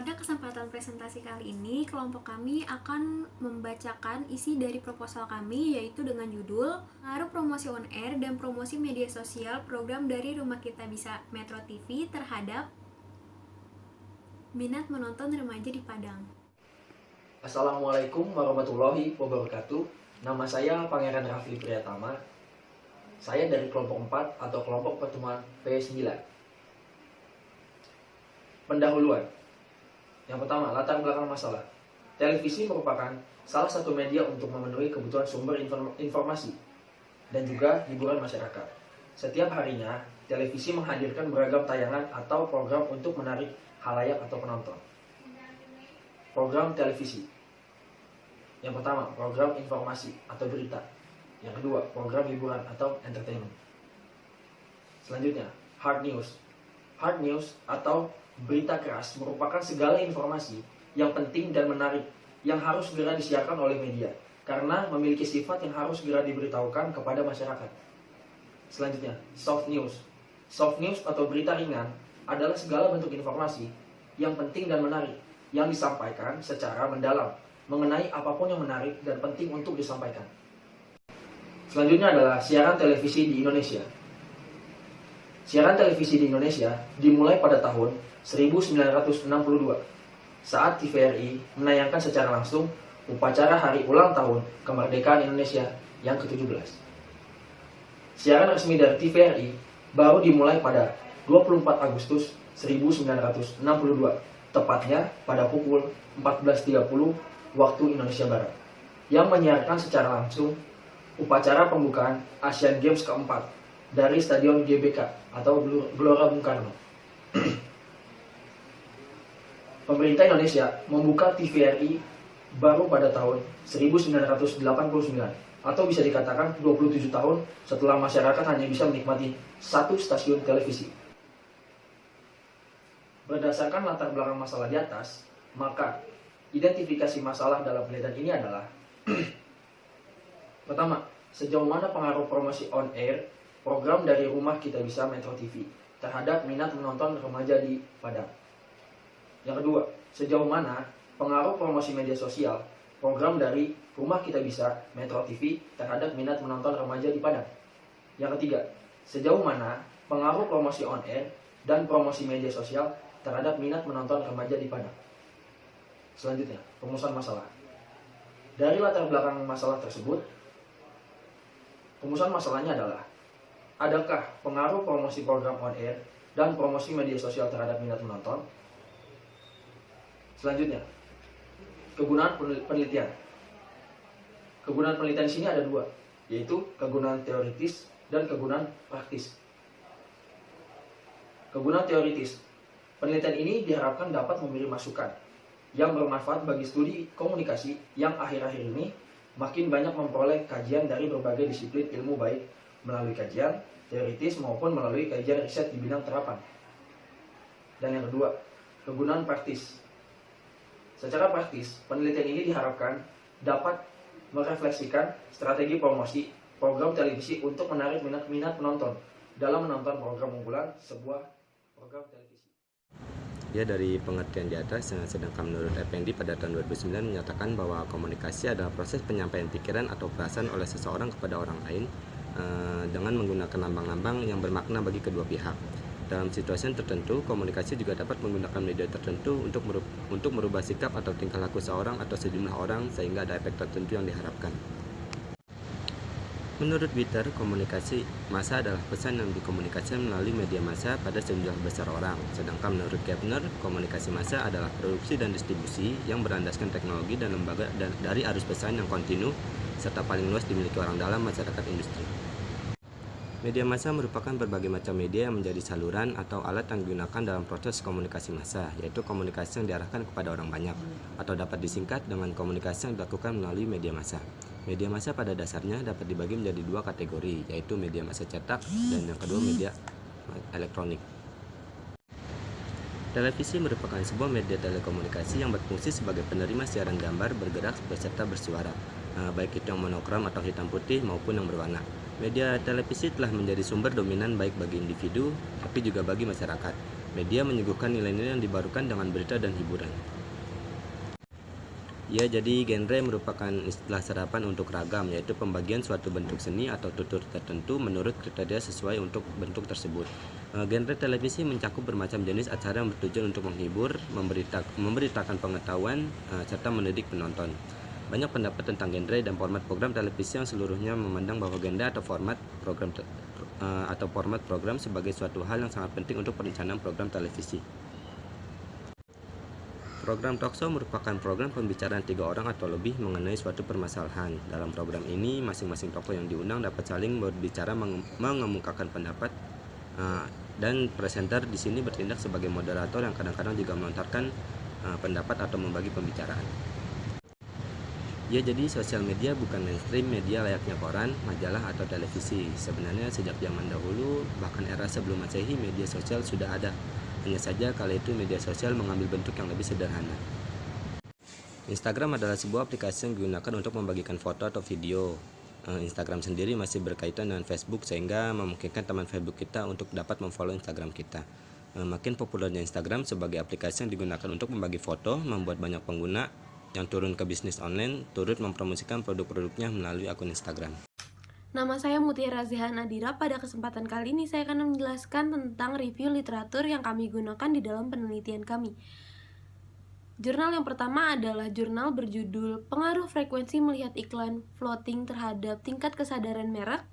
Pada kesempatan presentasi kali ini, kelompok kami akan membacakan isi dari proposal kami, yaitu dengan judul Pengaruh Promosi On Air dan Promosi Media Sosial Program dari Rumah Kita Bisa Metro TV terhadap minat menonton remaja di Padang. Assalamualaikum warahmatullahi wabarakatuh. Nama saya Pangeran Rafli Priyatama. Saya dari kelompok 4 atau kelompok pertemuan P9. Pendahuluan. Yang pertama, latar belakang masalah. Televisi merupakan salah satu media untuk memenuhi kebutuhan sumber informasi dan juga hiburan masyarakat. Setiap harinya, televisi menghadirkan beragam tayangan atau program untuk menarik khalayak atau penonton. Program televisi. Yang pertama, program informasi atau berita. Yang kedua, program hiburan atau entertainment. Selanjutnya, hard news. Hard news atau berita keras merupakan segala informasi yang penting dan menarik yang harus segera disiarkan oleh media karena memiliki sifat yang harus segera diberitahukan kepada masyarakat. Selanjutnya, soft news. Soft news atau berita ringan adalah segala bentuk informasi yang penting dan menarik yang disampaikan secara mendalam mengenai apapun yang menarik dan penting untuk disampaikan. Selanjutnya adalah siaran televisi di Indonesia. Siaran televisi di Indonesia dimulai pada tahun 1962 saat TVRI menayangkan secara langsung upacara hari ulang tahun kemerdekaan Indonesia yang ke-17. Siaran resmi dari TVRI baru dimulai pada 24 Agustus 1962, tepatnya pada pukul 14.30 waktu Indonesia Barat, yang menyiarkan secara langsung upacara pembukaan Asian Games keempat dari Stadion GBK atau Gelora Bung Karno. Pemerintah Indonesia membuka TVRI baru pada tahun 1989 atau bisa dikatakan 27 tahun setelah masyarakat hanya bisa menikmati satu stasiun televisi. Berdasarkan latar belakang masalah di atas, maka identifikasi masalah dalam penelitian ini adalah pertama, sejauh mana pengaruh promosi on air program dari Rumah Kita Bisa Metro TV terhadap minat menonton remaja di Padang. Yang kedua, sejauh mana pengaruh promosi media sosial program dari Rumah Kita Bisa Metro TV terhadap minat menonton remaja di Padang. Yang ketiga, sejauh mana pengaruh promosi on air dan promosi media sosial terhadap minat menonton remaja di Padang. Selanjutnya, rumusan masalah. Dari latar belakang masalah tersebut, rumusan masalahnya adalah: adakah pengaruh promosi program on air dan promosi media sosial terhadap minat menonton? Selanjutnya, kegunaan penelitian. Kegunaan penelitian di sini ada dua, yaitu kegunaan teoritis dan kegunaan praktis. Kegunaan teoritis. Penelitian ini diharapkan dapat memberi masukan yang bermanfaat bagi studi komunikasi yang akhir-akhir ini makin banyak memperoleh kajian dari berbagai disiplin ilmu, baik melalui kajian teoritis maupun melalui kajian riset di bidang terapan. Dan yang kedua, kegunaan praktis. Secara praktis, penelitian ini diharapkan dapat merefleksikan strategi promosi program televisi untuk menarik minat penonton dalam menonton program unggulan sebuah program televisi. Ya, dari pengertian di atas, sedangkan menurut Effendi pada tahun 2009 menyatakan bahwa komunikasi adalah proses penyampaian pikiran atau perasaan oleh seseorang kepada orang lain dengan menggunakan lambang-lambang yang bermakna bagi kedua pihak. Dalam situasi tertentu, komunikasi juga dapat menggunakan media tertentu untuk merubah sikap atau tingkah laku seorang atau sejumlah orang sehingga ada efek tertentu yang diharapkan. Menurut Witter, komunikasi massa adalah pesan yang dikomunikasikan melalui media massa pada sejumlah besar orang. Sedangkan menurut Gepner, komunikasi massa adalah produksi dan distribusi yang berlandaskan teknologi dan lembaga dari arus pesan yang kontinu serta paling luas dimiliki orang dalam masyarakat industri. Media massa merupakan berbagai macam media yang menjadi saluran atau alat yang digunakan dalam proses komunikasi massa, yaitu komunikasi yang diarahkan kepada orang banyak, atau dapat disingkat dengan komunikasi yang dilakukan melalui media massa. Media massa pada dasarnya dapat dibagi menjadi dua kategori, yaitu media massa cetak dan yang kedua media elektronik. Televisi merupakan sebuah media telekomunikasi yang berfungsi sebagai penerima siaran gambar bergerak beserta bersuara, baik itu yang monokrom atau hitam putih maupun yang berwarna. Media televisi telah menjadi sumber dominan baik bagi individu tapi juga bagi masyarakat. Media menyuguhkan nilai-nilai yang dibarukan dengan berita dan hiburan. Ya, jadi genre merupakan istilah serapan untuk ragam, yaitu pembagian suatu bentuk seni atau tutur tertentu menurut kriteria sesuai untuk bentuk tersebut. Genre televisi mencakup bermacam jenis acara yang bertujuan untuk menghibur, memberitakan pengetahuan, serta mendidik penonton. Banyak pendapat tentang genre dan format program televisi yang seluruhnya memandang bahwa genre atau format program sebagai suatu hal yang sangat penting untuk perencanaan program televisi. Program talkshow merupakan program pembicaraan 3 orang atau lebih mengenai suatu permasalahan. Dalam program ini, masing-masing tokoh yang diundang dapat saling berbicara, mengemukakan pendapat, dan presenter di sini bertindak sebagai moderator yang kadang-kadang juga melontarkan pendapat atau membagi pembicaraan. Ya, jadi sosial media bukan mainstream media layaknya koran, majalah, atau televisi. Sebenarnya sejak zaman dahulu, bahkan era sebelum Masehi, media sosial sudah ada. Hanya saja kala itu media sosial mengambil bentuk yang lebih sederhana. Instagram adalah sebuah aplikasi yang digunakan untuk membagikan foto atau video. Instagram sendiri masih berkaitan dengan Facebook sehingga memungkinkan teman Facebook kita untuk dapat memfollow Instagram kita. Makin populernya Instagram sebagai aplikasi yang digunakan untuk membagi foto, membuat banyak pengguna yang turun ke bisnis online turut mempromosikan produk-produknya melalui akun Instagram. Nama saya Mutiara Zihan Adira. Pada kesempatan kali ini saya akan menjelaskan tentang review literatur yang kami gunakan di dalam penelitian kami. Jurnal yang pertama adalah jurnal berjudul Pengaruh Frekuensi Melihat Iklan Floating Terhadap Tingkat Kesadaran Merek,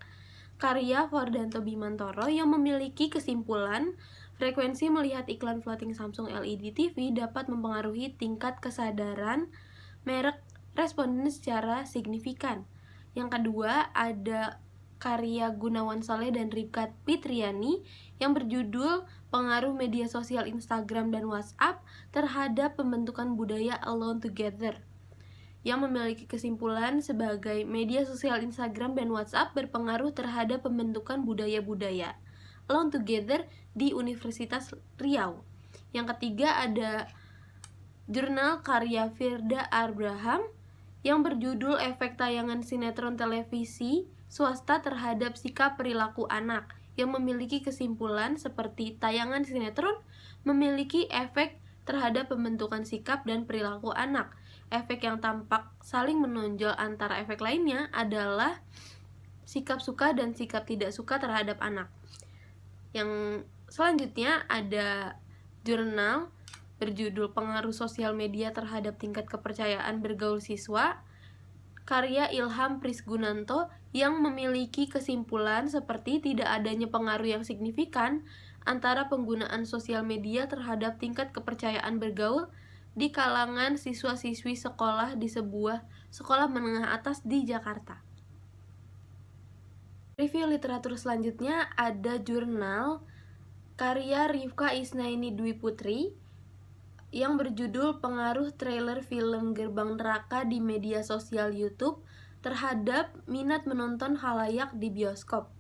karya Fordanto Bimantoro, yang memiliki kesimpulan frekuensi melihat iklan floating Samsung LED TV dapat mempengaruhi tingkat kesadaran merek responden secara signifikan. Yang kedua ada karya Gunawan Soleh dan Rifkat Fitriani yang berjudul Pengaruh Media Sosial Instagram dan WhatsApp terhadap Pembentukan Budaya Alone Together, yang memiliki kesimpulan sebagai media sosial Instagram dan WhatsApp berpengaruh terhadap pembentukan budaya-budaya Alone Together di Universitas Riau. Yang ketiga ada jurnal karya Firda Abraham yang berjudul Efek Tayangan Sinetron Televisi Swasta Terhadap Sikap Perilaku Anak, yang memiliki kesimpulan seperti tayangan sinetron memiliki efek terhadap pembentukan sikap dan perilaku anak. Efek yang tampak saling menonjol antara efek lainnya adalah sikap suka dan sikap tidak suka terhadap anak. Yang selanjutnya ada jurnal berjudul Pengaruh Sosial Media Terhadap Tingkat Kepercayaan Bergaul Siswa, karya Ilham Prisgunanto, yang memiliki kesimpulan seperti tidak adanya pengaruh yang signifikan antara penggunaan sosial media terhadap tingkat kepercayaan bergaul di kalangan siswa-siswi sekolah di sebuah sekolah menengah atas di Jakarta. Review literatur selanjutnya ada jurnal karya Rifka Isnaini Dwi Putri yang berjudul Pengaruh Trailer Film Gerbang Neraka di Media Sosial YouTube terhadap minat menonton halayak di bioskop,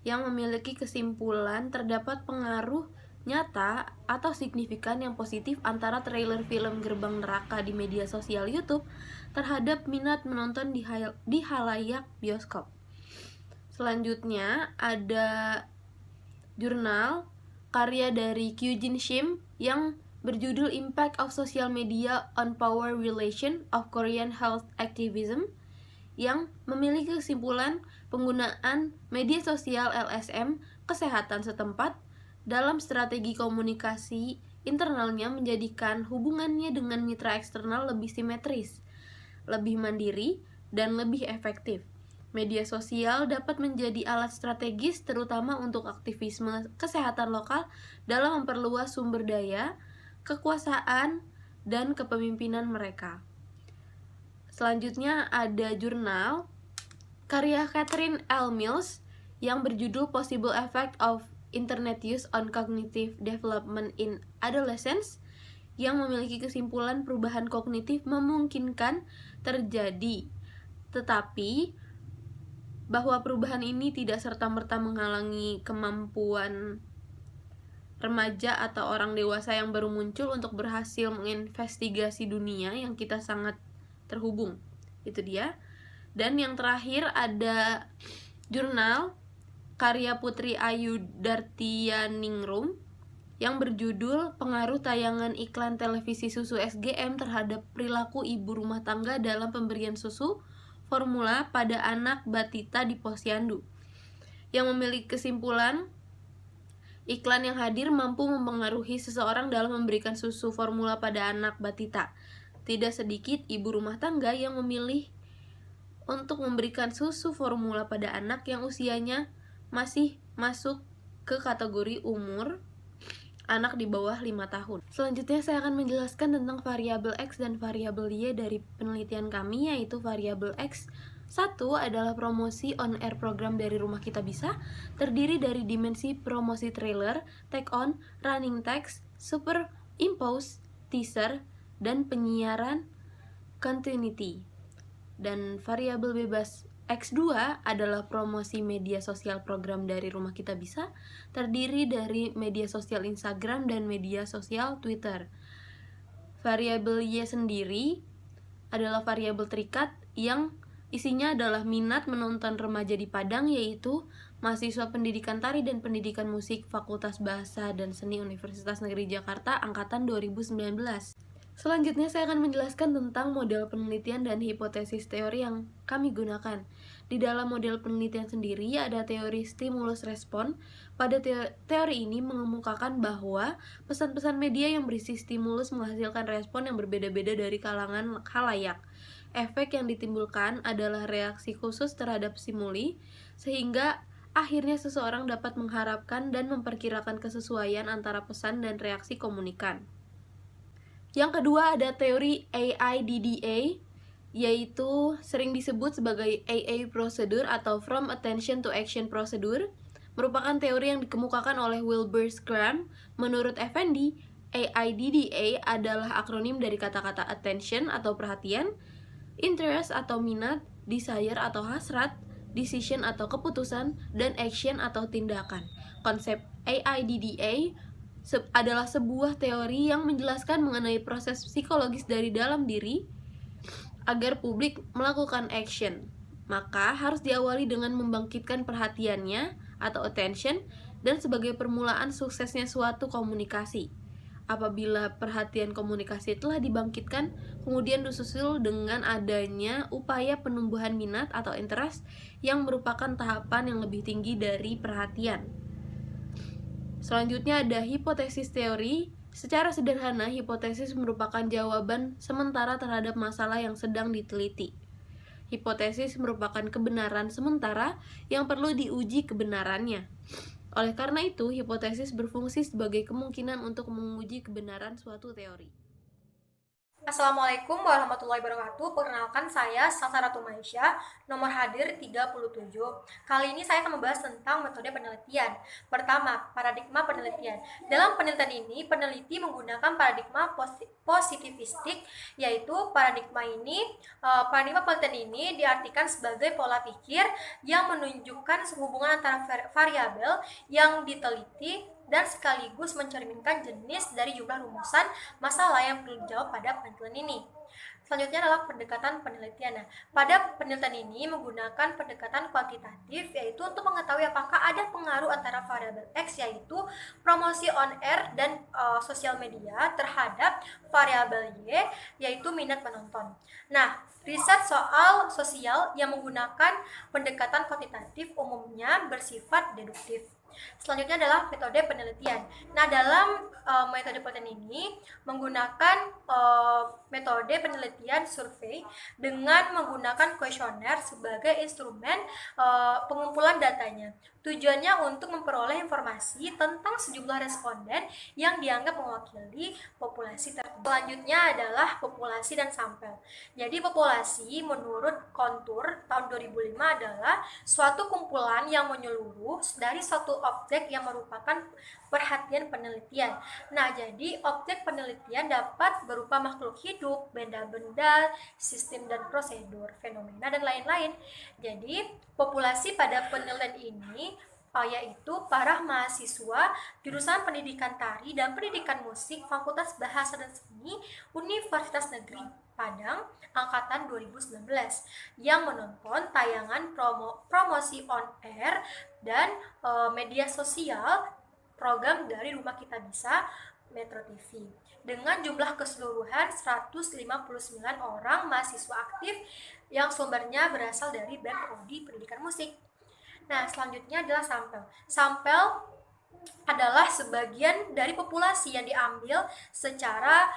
yang memiliki kesimpulan terdapat pengaruh nyata atau signifikan yang positif antara trailer film Gerbang Neraka di media sosial YouTube terhadap minat menonton di halayak bioskop. Selanjutnya ada jurnal karya dari Kyujin Shim yang berjudul Impact of Social Media on Power Relation of Korean Health Activism, yang memiliki kesimpulan penggunaan media sosial LSM kesehatan setempat dalam strategi komunikasi internalnya menjadikan hubungannya dengan mitra eksternal lebih simetris, lebih mandiri, dan lebih efektif. Media sosial dapat menjadi alat strategis terutama untuk aktivisme kesehatan lokal dalam memperluas sumber daya, kekuasaan, dan kepemimpinan mereka. Selanjutnya ada jurnal karya Catherine L. Mills yang berjudul Possible Effect of Internet Use on Cognitive Development in Adolescence, yang memiliki kesimpulan perubahan kognitif memungkinkan terjadi, tetapi bahwa perubahan ini tidak serta-merta menghalangi kemampuan remaja atau orang dewasa yang baru muncul untuk berhasil menginvestigasi dunia yang kita sangat terhubung. Itu dia. Dan yang terakhir ada jurnal karya Putri Ayu Dartianingrum yang berjudul Pengaruh Tayangan Iklan Televisi Susu SGM terhadap Perilaku Ibu Rumah Tangga dalam Pemberian Susu Formula pada Anak Batita di Posyandu, yang memiliki kesimpulan iklan yang hadir mampu mempengaruhi seseorang dalam memberikan susu formula pada anak batita. Tidak sedikit ibu rumah tangga yang memilih untuk memberikan susu formula pada anak yang usianya masih masuk ke kategori umur anak di bawah 5 tahun. Selanjutnya saya akan menjelaskan tentang variabel X dan variabel Y dari penelitian kami, yaitu variabel X. Satu adalah promosi on-air program dari Rumah Kita Bisa, terdiri dari dimensi promosi trailer, take-on, running text, superimpose, teaser, dan penyiaran continuity. Dan variabel bebas X2 adalah promosi media sosial program dari Rumah Kita Bisa, terdiri dari media sosial Instagram dan media sosial Twitter. Variabel Y sendiri adalah variabel terikat yang isinya adalah minat menonton remaja di Padang, yaitu mahasiswa pendidikan tari dan pendidikan musik Fakultas Bahasa dan Seni Universitas Negeri Jakarta angkatan 2019. Selanjutnya saya akan menjelaskan tentang model penelitian dan hipotesis teori yang kami gunakan. Di dalam model penelitian sendiri ada teori stimulus respon. Pada teori ini mengemukakan bahwa pesan-pesan media yang berisi stimulus menghasilkan respon yang berbeda-beda dari kalangan khalayak. Efek yang ditimbulkan adalah reaksi khusus terhadap stimuli, sehingga akhirnya seseorang dapat mengharapkan dan memperkirakan kesesuaian antara pesan dan reaksi komunikan. Yang kedua ada teori AIDDA, yaitu sering disebut sebagai AA Procedure atau From Attention to Action Procedure, merupakan teori yang dikemukakan oleh Wilbur Schramm. Menurut Effendi, AIDDA adalah akronim dari kata-kata attention atau perhatian, interest atau minat, desire atau hasrat, decision atau keputusan, dan action atau tindakan. Konsep AIDDA adalah sebuah teori yang menjelaskan mengenai proses psikologis dari dalam diri agar publik melakukan action. Maka harus diawali dengan membangkitkan perhatiannya atau attention dan sebagai permulaan suksesnya suatu komunikasi. Apabila perhatian komunikasi telah dibangkitkan, kemudian disusul dengan adanya upaya penumbuhan minat atau interest yang merupakan tahapan yang lebih tinggi dari perhatian. Selanjutnya ada hipotesis teori. Secara sederhana, hipotesis merupakan jawaban sementara terhadap masalah yang sedang diteliti. Hipotesis merupakan kebenaran sementara yang perlu diuji kebenarannya. Oleh karena itu, hipotesis berfungsi sebagai kemungkinan untuk menguji kebenaran suatu teori. Assalamualaikum warahmatullahi wabarakatuh. Perkenalkan, saya Salsa Ratu Maisha, nomor hadir 37. Kali ini saya akan membahas tentang metode penelitian. Pertama, paradigma penelitian. Dalam penelitian ini, peneliti menggunakan paradigma positivistik, yaitu paradigma penelitian ini diartikan sebagai pola pikir yang menunjukkan hubungan antara variabel yang diteliti dan sekaligus mencerminkan jenis dari jumlah rumusan masalah yang perlu dijawab pada penelitian ini. Selanjutnya adalah pendekatan penelitian. Nah, pada penelitian ini menggunakan pendekatan kuantitatif, yaitu untuk mengetahui apakah ada pengaruh antara variabel X, yaitu promosi on air dan sosial media, terhadap variabel Y, yaitu minat penonton. Nah, riset soal sosial yang menggunakan pendekatan kuantitatif umumnya bersifat deduktif. Selanjutnya adalah metode penelitian. Nah, dalam metode penelitian ini menggunakan metode penelitian survei dengan menggunakan kuesioner sebagai instrumen pengumpulan datanya. Tujuannya untuk memperoleh informasi tentang sejumlah responden yang dianggap mewakili populasi tertentu. Selanjutnya adalah populasi dan sampel. Jadi populasi menurut Kontur tahun 2005 adalah suatu kumpulan yang menyeluruh dari satu objek yang merupakan perhatian penelitian. Nah, jadi objek penelitian dapat berupa makhluk hidup, benda-benda, sistem dan prosedur, fenomena, dan lain-lain. Jadi, populasi pada penelitian ini yaitu para mahasiswa jurusan pendidikan tari dan pendidikan musik Fakultas Bahasa dan Seni Universitas Negeri Padang angkatan 2019 yang menonton tayangan promosi on air dan media sosial program dari Rumah Kita Bisa Metro TV dengan jumlah keseluruhan 159 orang mahasiswa aktif yang sumbernya berasal dari BEM Prodi Pendidikan Musik. Nah, selanjutnya adalah sampel. Sampel adalah sebagian dari populasi yang diambil secara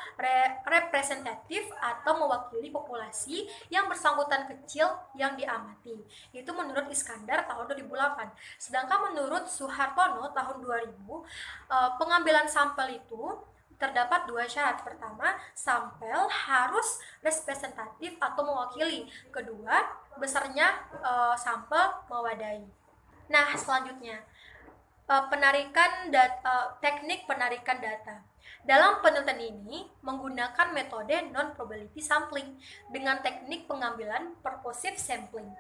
representatif atau mewakili populasi yang bersangkutan kecil yang diamati. Itu menurut Iskandar tahun 2008. Sedangkan menurut Suhartono tahun 2000, pengambilan sampel itu terdapat 2 syarat. Pertama, sampel harus representatif atau mewakili. Kedua, besarnya sampel mewadai. Nah, selanjutnya teknik penarikan data. Dalam penelitian ini menggunakan metode non-probability sampling dengan teknik pengambilan purposive sampling.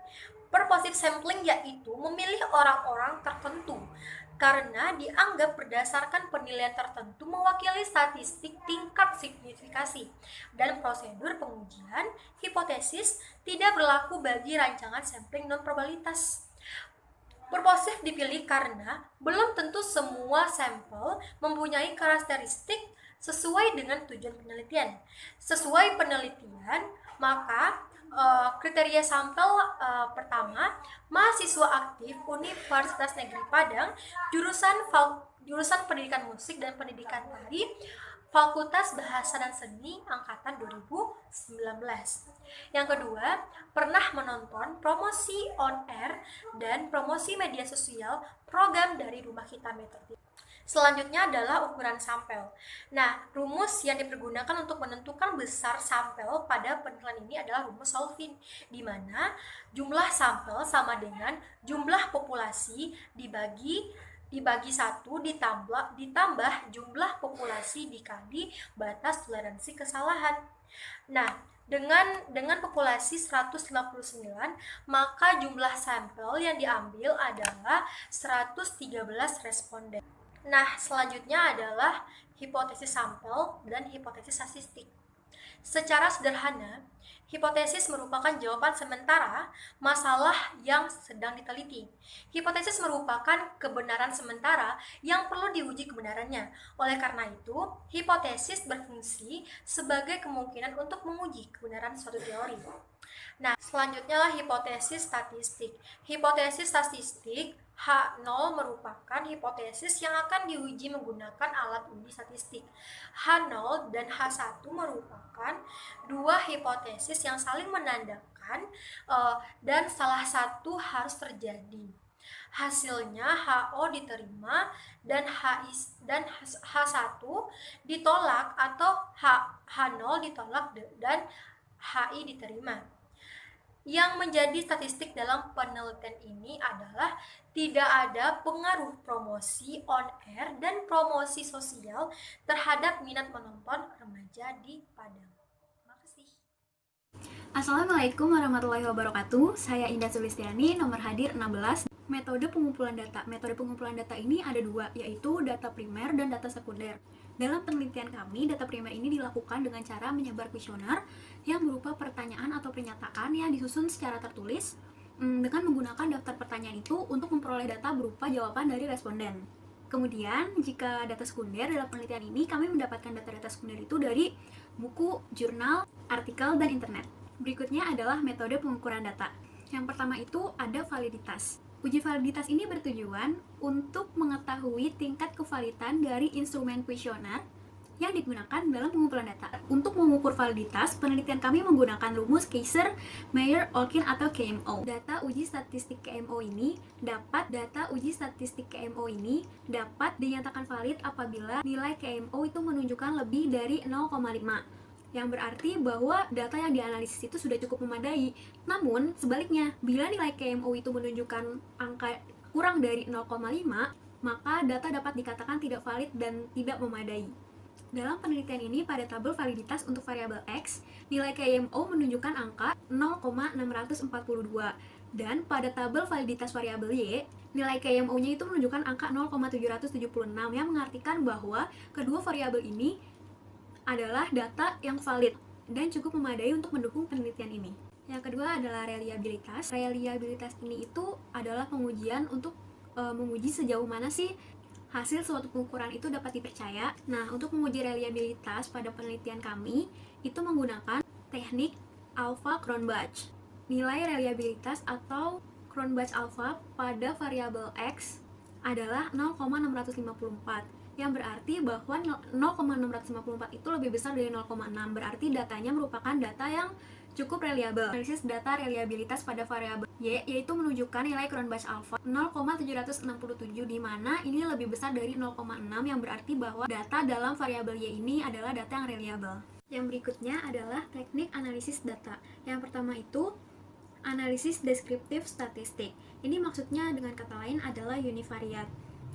Purposive sampling yaitu memilih orang-orang tertentu karena dianggap berdasarkan penilaian tertentu mewakili statistik tingkat signifikasi, dan prosedur pengujian hipotesis tidak berlaku bagi rancangan sampling non-probabilitas. Purposive dipilih karena belum tentu semua sampel mempunyai karakteristik sesuai dengan tujuan penelitian. Sesuai penelitian, maka kriteria sampel pertama, mahasiswa aktif Universitas Negeri Padang, jurusan Pendidikan Musik dan Pendidikan Tari, Fakultas Bahasa dan Seni angkatan 2019. Yang kedua, pernah menonton promosi on air dan promosi media sosial program dari Rumah Kita Metro TV. Selanjutnya adalah ukuran sampel. Nah, rumus yang dipergunakan untuk menentukan besar sampel pada penelitian ini adalah rumus Solvin, di mana jumlah sampel sama dengan jumlah populasi dibagi 1 ditambah jumlah populasi dikali batas toleransi kesalahan. Nah, dengan populasi 159, maka jumlah sampel yang diambil adalah 113 responden. Nah, selanjutnya adalah hipotesis sampel dan hipotesis statistik. Secara sederhana, hipotesis merupakan jawaban sementara masalah yang sedang diteliti. Hipotesis merupakan kebenaran sementara yang perlu diuji kebenarannya. Oleh karena itu, hipotesis berfungsi sebagai kemungkinan untuk menguji kebenaran suatu teori. Nah, selanjutnya lah hipotesis statistik. Hipotesis statistik H0 merupakan hipotesis yang akan diuji menggunakan alat uji statistik. H0 dan H1 merupakan 2 hipotesis yang saling menandakan dan salah satu harus terjadi. Hasilnya HO diterima dan H1 ditolak atau H0 ditolak dan HI diterima. Yang menjadi statistik dalam penelitian ini adalah tidak ada pengaruh promosi on air dan promosi sosial terhadap minat menonton remaja di Padang. Terima kasih. Assalamualaikum warahmatullahi wabarakatuh. Saya Indah Sulistiani, nomor hadir 16. Metode pengumpulan data. Metode pengumpulan data ini ada 2, yaitu data primer dan data sekunder. Dalam penelitian kami, data primer ini dilakukan dengan cara menyebar kuesioner yang berupa pertanyaan atau pernyataan yang disusun secara tertulis dengan menggunakan daftar pertanyaan itu untuk memperoleh data berupa jawaban dari responden. Kemudian, jika data sekunder dalam penelitian ini, kami mendapatkan data-data sekunder itu dari buku, jurnal, artikel, dan internet. Berikutnya adalah metode pengukuran data. Yang pertama itu ada validitas. Uji validitas ini bertujuan untuk mengetahui tingkat kevalidan dari instrumen kuesioner yang digunakan dalam pengumpulan data. Untuk mengukur validitas, penelitian kami menggunakan rumus Kaiser, Meyer, Olkin atau KMO. Data uji statistik KMO ini dapat dinyatakan valid apabila nilai KMO itu menunjukkan lebih dari 0,5. Yang berarti bahwa data yang dianalisis itu sudah cukup memadai. Namun, sebaliknya, bila nilai KMO itu menunjukkan angka kurang dari 0,5, maka data dapat dikatakan tidak valid dan tidak memadai. Dalam penelitian ini, pada tabel validitas untuk variabel X, nilai KMO menunjukkan angka 0,642. Dan pada tabel validitas variabel Y, nilai KMO-nya itu menunjukkan angka 0,776, yang mengartikan bahwa kedua variabel ini adalah data yang valid dan cukup memadai untuk mendukung penelitian ini. Yang kedua adalah reliabilitas. Reliabilitas ini itu adalah pengujian untuk menguji sejauh mana sih hasil suatu pengukuran itu dapat dipercaya. Nah, untuk menguji reliabilitas pada penelitian kami, itu menggunakan teknik Alpha-Cronbach. Nilai reliabilitas atau Cronbach alpha pada variabel X adalah 0,654, yang berarti bahwa 0,654 itu lebih besar dari 0,6, berarti datanya merupakan data yang cukup reliable. Analisis data reliabilitas pada variabel Y yaitu menunjukkan nilai Cronbach alpha 0,767, di mana ini lebih besar dari 0,6, yang berarti bahwa data dalam variabel Y ini adalah data yang reliable. Yang berikutnya adalah teknik analisis data. Yang pertama itu analisis deskriptif statistik. Ini maksudnya dengan kata lain adalah univariat.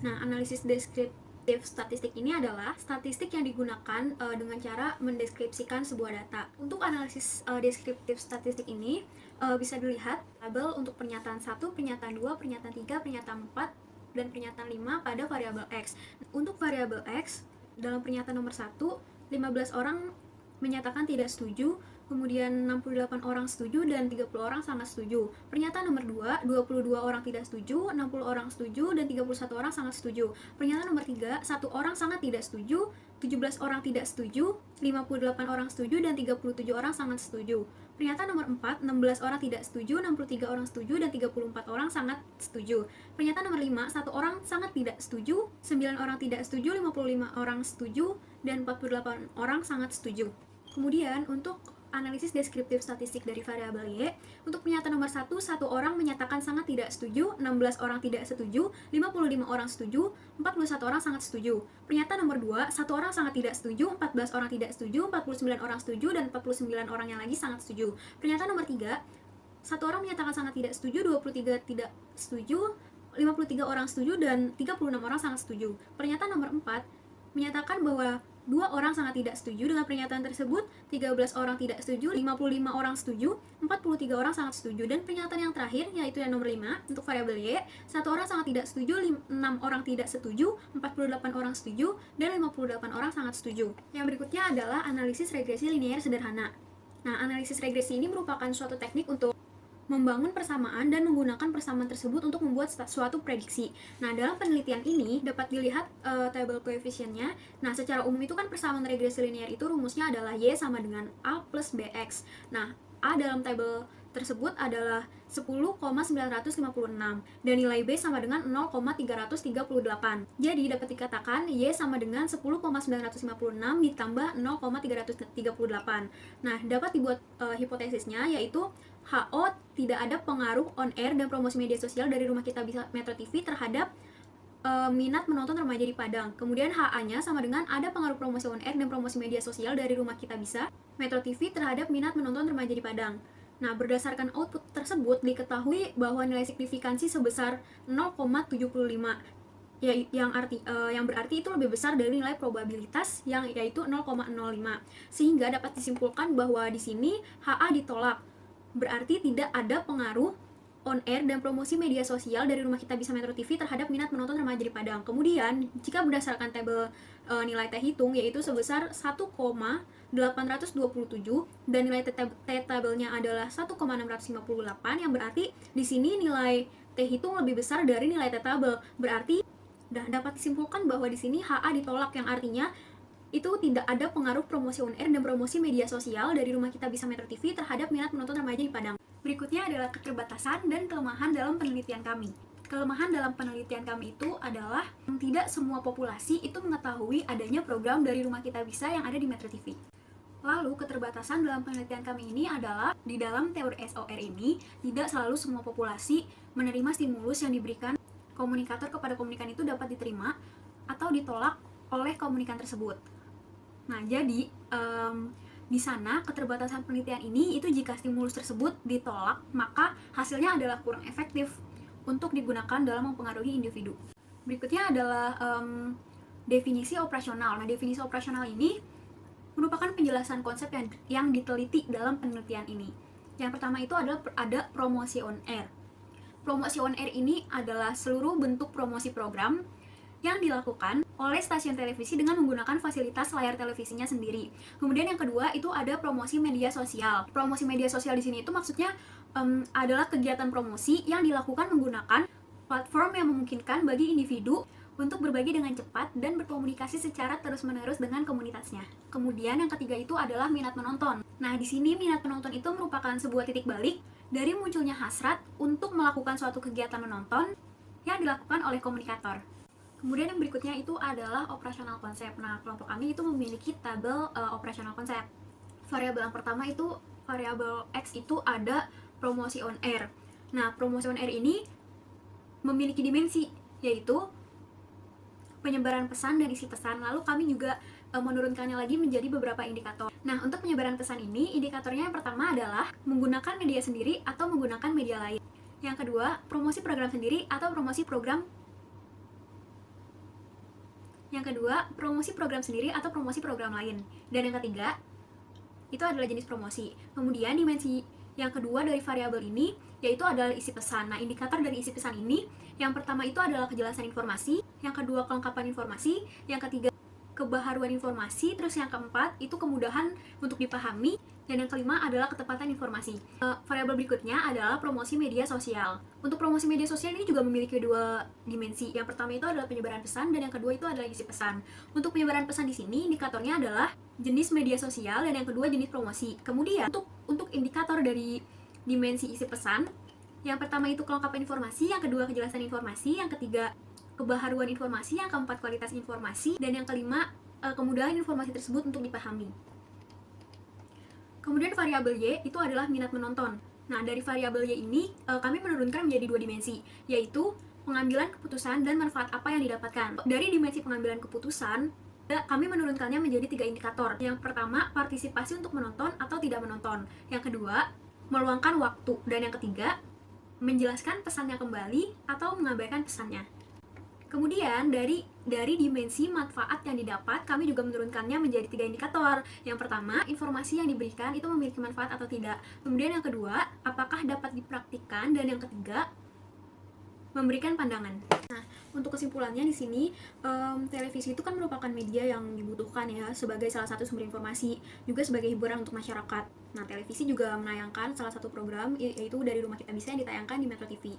Nah, analisis deskriptif statistik ini adalah statistik yang digunakan dengan cara mendeskripsikan sebuah data. Untuk analisis deskriptif statistik ini bisa dilihat tabel untuk pernyataan 1, pernyataan 2, pernyataan 3, pernyataan 4, dan pernyataan 5 pada variabel X. Untuk variabel X, dalam pernyataan nomor 1, 15 orang menyatakan tidak setuju, kemudian 68 orang setuju dan 30 orang sangat setuju. Pernyataan nomor 2, 22 orang tidak setuju, 60 orang setuju dan 31 orang sangat setuju. Pernyataan nomor 3, 1 orang sangat tidak setuju, 17 orang tidak setuju, 58 orang setuju dan 37 orang sangat setuju. Pernyataan nomor 4, 16 orang tidak setuju, 63 orang setuju dan 34 orang sangat setuju. Pernyataan nomor 5, 1 orang sangat tidak setuju, 9 orang tidak setuju, 55 orang setuju dan 48 orang sangat setuju. Kemudian untuk analisis deskriptif statistik dari variabel Y, untuk pernyataan nomor 1, 1 orang menyatakan sangat tidak setuju, 16 orang tidak setuju, 55 orang setuju, 41 orang sangat setuju. Pernyataan nomor 2, 1 orang sangat tidak setuju, 14 orang tidak setuju, 49 orang setuju, dan 49 orang yang lagi sangat setuju. Pernyataan nomor 3, 1 orang menyatakan sangat tidak setuju, 23 tidak setuju, 53 orang setuju, dan 36 orang sangat setuju. Pernyataan nomor 4, menyatakan bahwa 2 orang sangat tidak setuju. Dengan pernyataan tersebut, 13 orang tidak setuju, 55 orang setuju, 43 orang sangat setuju. Dan pernyataan yang terakhir, yaitu yang nomor 5, untuk variabel Y, 1 orang sangat tidak setuju, 6 orang tidak setuju, 48 orang setuju, dan 58 orang sangat setuju. Yang berikutnya adalah analisis regresi linear sederhana. Nah, analisis regresi ini merupakan suatu teknik untuk membangun persamaan dan menggunakan persamaan tersebut untuk membuat suatu prediksi. Nah, dalam penelitian ini dapat dilihat tabel koefisiennya. Nah, secara umum itu kan persamaan regresi linear itu rumusnya adalah Y sama dengan A plus BX. Nah, A dalam tabel tersebut adalah 10,956 dan nilai B sama dengan 0,338. Jadi dapat dikatakan Y sama dengan 10,956 ditambah 0,338. Nah, dapat dibuat hipotesisnya yaitu HO tidak ada pengaruh on air dan promosi media sosial dari Rumah Kita Bisa Metro TV terhadap minat menonton remaja di Padang. Kemudian HA-nya sama dengan ada pengaruh promosi on air dan promosi media sosial dari Rumah Kita Bisa Metro TV terhadap minat menonton remaja di Padang. Nah, berdasarkan output tersebut diketahui bahwa nilai signifikansi sebesar 0,75 yang berarti itu lebih besar dari nilai probabilitas yang yaitu 0,05. Sehingga dapat disimpulkan bahwa di sini HA ditolak. Berarti tidak ada pengaruh on air dan promosi media sosial dari Rumah Kita Bisa Metro TV terhadap minat menonton remaja di Padang. Kemudian, jika berdasarkan tabel nilai T hitung yaitu sebesar 1,827 dan nilai T tabelnya adalah 1,658, yang berarti di sini nilai T hitung lebih besar dari nilai T tabel. Berarti dapat disimpulkan bahwa di sini HA ditolak, yang artinya itu tidak ada pengaruh promosi on air dan promosi media sosial dari Rumah Kita Bisa Metro TV terhadap minat menonton remaja di Padang. Berikutnya adalah keterbatasan dan kelemahan dalam penelitian kami. Kelemahan dalam penelitian kami itu adalah tidak semua populasi itu mengetahui adanya program dari Rumah Kita Bisa yang ada di Metro TV. Lalu, keterbatasan dalam penelitian kami ini adalah di dalam teori SOR ini tidak selalu semua populasi menerima stimulus yang diberikan komunikator kepada komunikan itu dapat diterima atau ditolak oleh komunikan tersebut. Nah, jadi di sana keterbatasan penelitian ini itu jika stimulus tersebut ditolak, maka hasilnya adalah kurang efektif untuk digunakan dalam mempengaruhi individu. Berikutnya adalah definisi operasional. Nah, definisi operasional ini merupakan penjelasan konsep yang diteliti dalam penelitian ini. Yang pertama itu adalah ada promosi on air. Promosi on air ini adalah seluruh bentuk promosi program yang dilakukan oleh stasiun televisi dengan menggunakan fasilitas layar televisinya sendiri. Kemudian yang kedua itu ada promosi media sosial. Promosi media sosial di sini itu maksudnya adalah kegiatan promosi yang dilakukan menggunakan platform yang memungkinkan bagi individu untuk berbagi dengan cepat dan berkomunikasi secara terus-menerus dengan komunitasnya. Kemudian yang ketiga itu adalah minat menonton. Nah, di sini minat penonton itu merupakan sebuah titik balik dari munculnya hasrat untuk melakukan suatu kegiatan menonton yang dilakukan oleh komunikator. Kemudian yang berikutnya itu adalah operasional konsep. Nah, kelompok kami itu memiliki tabel operasional konsep. Variabel yang pertama itu variabel X itu ada promosi on air. Nah, promosi on air ini memiliki dimensi, yaitu penyebaran pesan dan isi pesan. Lalu kami juga menurunkannya lagi menjadi beberapa indikator. Nah, untuk penyebaran pesan ini, indikatornya yang pertama adalah menggunakan media sendiri atau menggunakan media lain. Yang kedua, promosi program sendiri atau promosi program. Yang kedua, promosi program sendiri atau promosi program lain. Dan yang ketiga, itu adalah jenis promosi. Kemudian dimensi yang kedua dari variabel ini yaitu adalah isi pesan. Nah, indikator dari isi pesan ini yang pertama itu adalah kejelasan informasi, yang kedua kelengkapan informasi, yang ketiga kebaharuan informasi, terus yang keempat itu kemudahan untuk dipahami, dan yang kelima adalah ketepatan informasi. Variabel berikutnya adalah promosi media sosial. Untuk promosi media sosial ini juga memiliki dua dimensi. Yang pertama itu adalah penyebaran pesan dan yang kedua itu adalah isi pesan. Untuk penyebaran pesan di sini indikatornya adalah jenis media sosial dan yang kedua jenis promosi. Kemudian untuk indikator dari dimensi isi pesan, yang pertama itu kelengkapan informasi, yang kedua kejelasan informasi, yang ketiga kebaharuan informasi, yang keempat kualitas informasi, dan yang kelima kemudahan informasi tersebut untuk dipahami. Kemudian variabel Y itu adalah minat menonton. Nah, dari variabel Y ini kami menurunkan menjadi dua dimensi, yaitu pengambilan keputusan dan manfaat apa yang didapatkan. Dari dimensi pengambilan keputusan, kami menurunkannya menjadi 3 indikator. Yang pertama, partisipasi untuk menonton atau tidak menonton. Yang kedua, meluangkan waktu. Dan yang ketiga, menjelaskan pesannya kembali atau mengabaikan pesannya. Kemudian dari dimensi manfaat yang didapat, kami juga menurunkannya menjadi 3 indikator. Yang pertama, informasi yang diberikan itu memiliki manfaat atau tidak. Kemudian yang kedua, apakah dapat dipraktikkan, dan yang ketiga, memberikan pandangan. Nah, untuk kesimpulannya di sini, televisi itu kan merupakan media yang dibutuhkan ya sebagai salah satu sumber informasi, juga sebagai hiburan untuk masyarakat. Nah, televisi juga menayangkan salah satu program yaitu Dari Rumah Kita Bisa yang ditayangkan di Metro TV.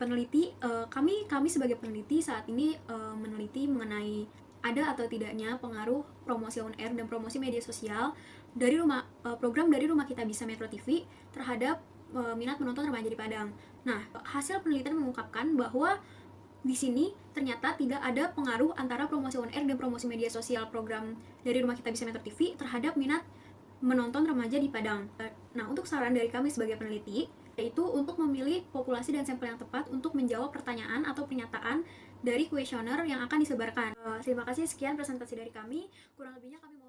Peneliti, kami sebagai peneliti saat ini meneliti mengenai ada atau tidaknya pengaruh promosi on air dan promosi media sosial dari program Dari Rumah Kita Bisa Metro TV terhadap minat menonton remaja di Padang. Nah, hasil penelitian mengungkapkan bahwa di sini ternyata tidak ada pengaruh antara promosi on air dan promosi media sosial program Dari Rumah Kita Bisa Metro TV terhadap minat menonton remaja di Padang. Nah, untuk saran dari kami sebagai peneliti, yaitu untuk memilih populasi dan sampel yang tepat untuk menjawab pertanyaan atau pernyataan dari kuesioner yang akan disebarkan. Terima kasih, sekian presentasi dari kami. Kurang lebihnya kami